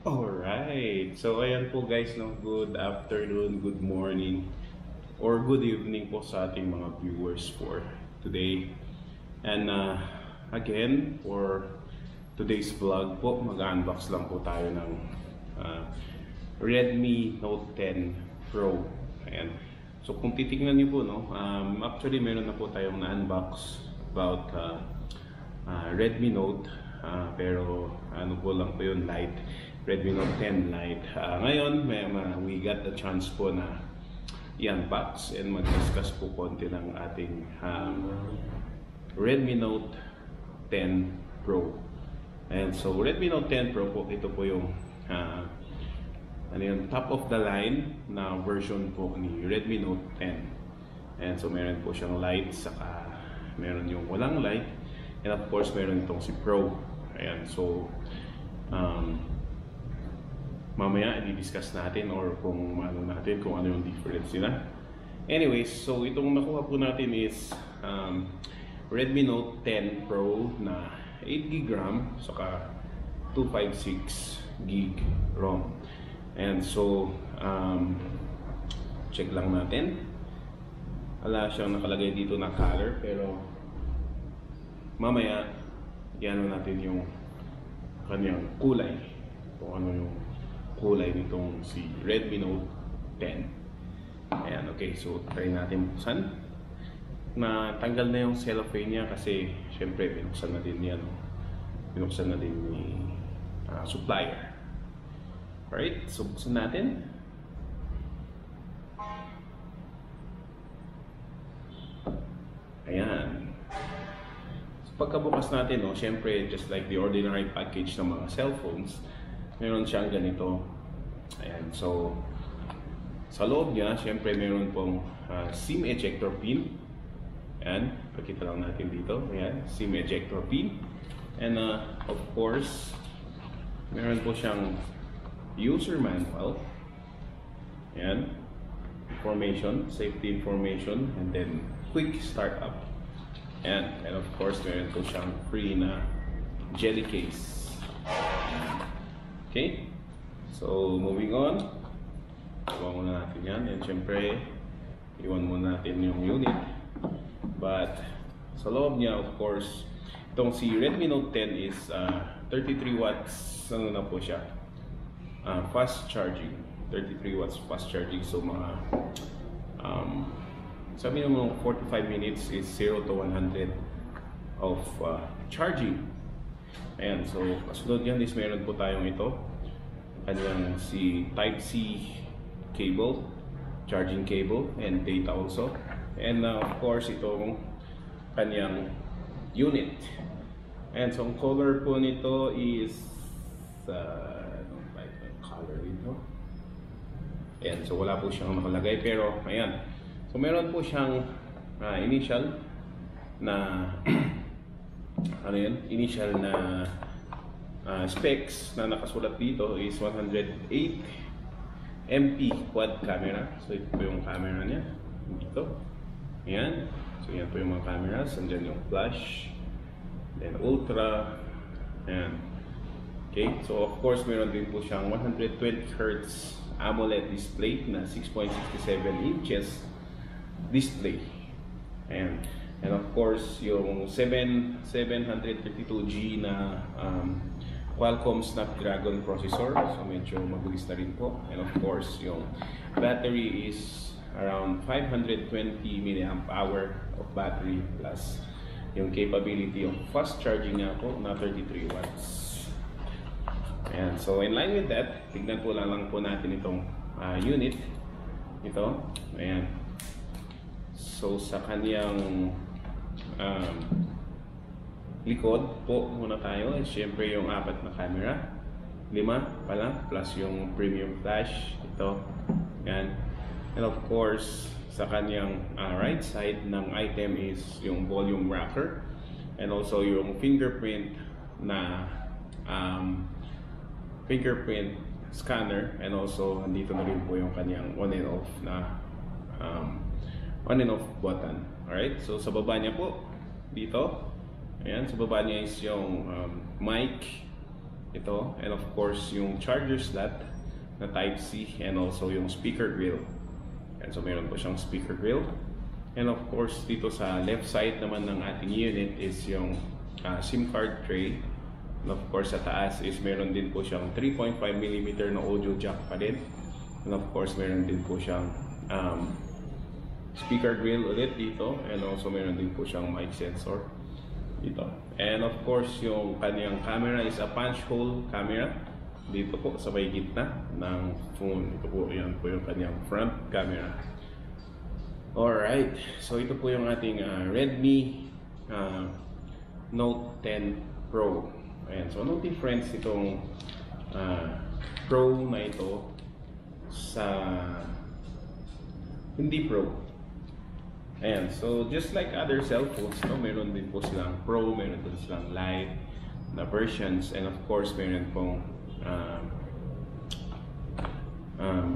Alright, so ayan po guys, no? Good afternoon, good morning, or good evening po sa ating mga viewers for today. And again, for today's vlog po, mag-unbox lang po tayo ng uh, Redmi Note 10 Pro. Ayan. So kung titingnan niyo po, no, actually meron na po tayong na-unbox about Redmi Note, pero ano po lang po yun, Lite. Redmi Note 10 Lite. Ngayon, we got the chance po na i-unbox and mag-discuss po konti ng ating Redmi Note 10 Pro. And so, Redmi Note 10 Pro po, ito po yung ano yung top of the line na version po ni Redmi Note 10. And so, meron po siyang Lite, saka meron yung walang Lite, and of course, meron itong si Pro. Ayan, so mamaya i-discuss natin or kung ano natin, kung ano yung difference nila. Anyways, so itong nakuha po natin is Redmi Note 10 Pro na 8GB RAM saka 256GB ROM. And so check lang natin. Wala siyang nakalagay dito na color, pero mamaya iano natin yung kanyang kulay, kung ano yung kulay nitong si Redmi Note 10. Ayan, okay, so try natin buksan. Natanggal na yung cellophane niya kasi syempre binuksan na din yan. Binuksan na din ni supplier. Alright, so buksan natin. Ayan. So pagkabukas natin, no, syempre just like the ordinary package ng mga cellphones, meron siyang ganito. Ayan, so sa loob niya, syempre meron pong SIM ejector pin. Ayan, pakita lang natin dito. Ayan, SIM ejector pin. And of course, meron po siyang user manual. Ayan, information, safety information, and then quick startup. Ayan, and of course, meron po siyang free na jelly case. Okay, so moving on, iwan muna natin yan, and syempre iwan muna natin yung unit. But sa loob niya, of course, itong si Redmi Note 10 is 33 watts, ano na po siya, fast charging, 33 watts fast charging. So mga sabi naman 45 minutes is 0 to 100 of charging. Ayan, so kasunod yan is meron po tayong ito, kanyang si Type-C cable, charging cable, and data also. And of course, itong kanyang unit. And so ang color po nito is I don't like the color dito. Ayan, so wala po siyang nakalagay, pero ayan. So meron po siyang initial na ano yun? Initial na specs na nakasulat dito is 108 MP quad camera. So ito po yung camera niya dito. Ayan. So yan po yung mga cameras. Andyan yung flash, then ultra. Ayan. Okay. So of course meron din po siyang 120Hz AMOLED display na 6.67 inches display. Ayan. And of course, yung 732G na Qualcomm Snapdragon processor. So medyo mabilis na rin po. And of course, yung battery is around 520 mAh of battery, plus yung capability of fast charging niya po na 33 watts. Ayan. So in line with that, tignan po lang po natin itong unit. Ito. Ayan. So sa kanyang likod po muna tayo. Siyempre yung 4 na camera, 5 pala, plus yung premium flash ito. Yan. And of course, sa kanyang right side ng item is yung volume rocker, and also yung fingerprint na fingerprint scanner, and also nandito na rin po yung kanyang on and off na on and off button. Alright, so sa baba niya po dito, ayan, sa baba niya is yung mic, ito, and of course yung charger slot na Type-C, and also yung speaker grill. And so meron po siyang speaker grill. And of course dito sa left side naman ng ating unit is yung SIM card tray. And of course sa taas is meron din po siyang 3.5mm na audio jack pa din. And of course meron din po siyang speaker grill ulit dito, and also meron din po siyang mic sensor dito. And of course yung kanyang camera is a punch hole camera dito po sa may gitna ng phone. Ito po, yan po yung kanyang front camera. Alright, so ito po yung ating Redmi Note 10 Pro. Ayan, so no difference itong Pro na ito sa hindi Pro. Ayan, so just like other cell phones, no, meron din po silang Pro, meron din silang Lite na versions, and of course meron pong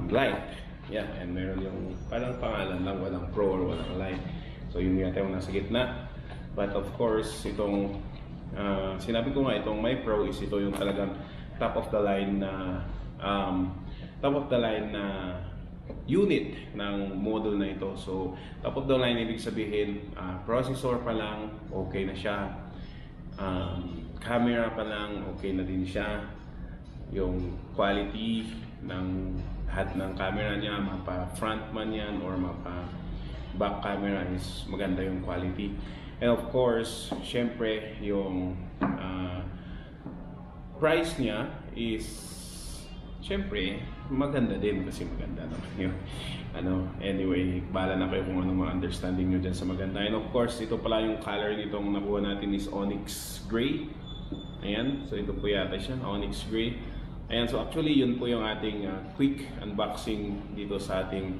Lite. Yeah, and meron yung parang pangalan lang, walang Pro or walang Lite. So yun yata yung nasa gitna. But of course, itong sinabi ko nga, itong My Pro is ito yung talagang top of the line na unit ng model na ito. So top of the line ibig sabihin processor pa lang okay na siya, camera pa lang okay na din siya, yung quality ng lahat ng camera niya, mapa front man yan or mapa back camera, is maganda yung quality. And of course syempre yung price niya is syempre maganda din, kasi maganda naman yun. Anyway, bala na kayo kung ano mga understanding nyo dyan sa maganda. And of course, ito pala yung color nitong nakuha natin is Onyx Gray. Ayan, so ito po yata siya, Onyx Gray. Ayan, so actually yun po yung ating quick unboxing dito sa ating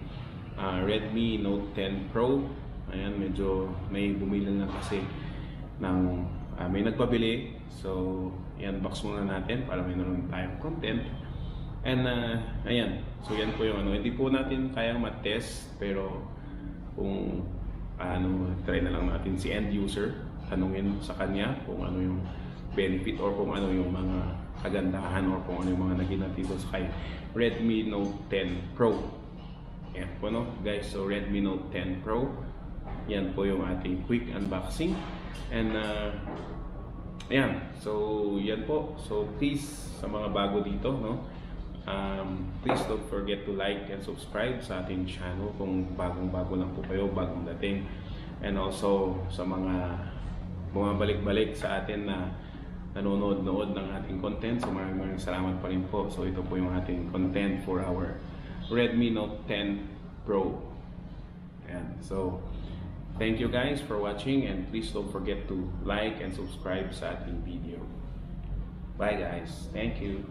Redmi Note 10 Pro. Ayan, medyo may bumili na kasi ng may nagpabili. So, i-unbox muna natin para may naroon tayong content. And ayan, so yan po yung hindi po natin kayang matest, pero kung try na lang natin si end user, tanungin sa kanya kung ano yung benefit or kung ano yung mga kagandahan or kung ano yung mga naging dito sa kay Redmi Note 10 Pro. Ayan po, no guys, so Redmi Note 10 Pro, yan po yung ating quick unboxing. And ayan, so yan po, so please sa mga bago dito, no, please don't forget to like and subscribe sa ating channel kung bagong-bago lang po kayo, bagong dating. And also sa mga bumabalik-balik sa atin na nanonood-nood ng ating content, so maraming salamat pa rin po. So ito po yung ating content for our Redmi Note 10 Pro. And so thank you guys for watching, and please don't forget to like and subscribe sa ating video. Bye guys, thank you.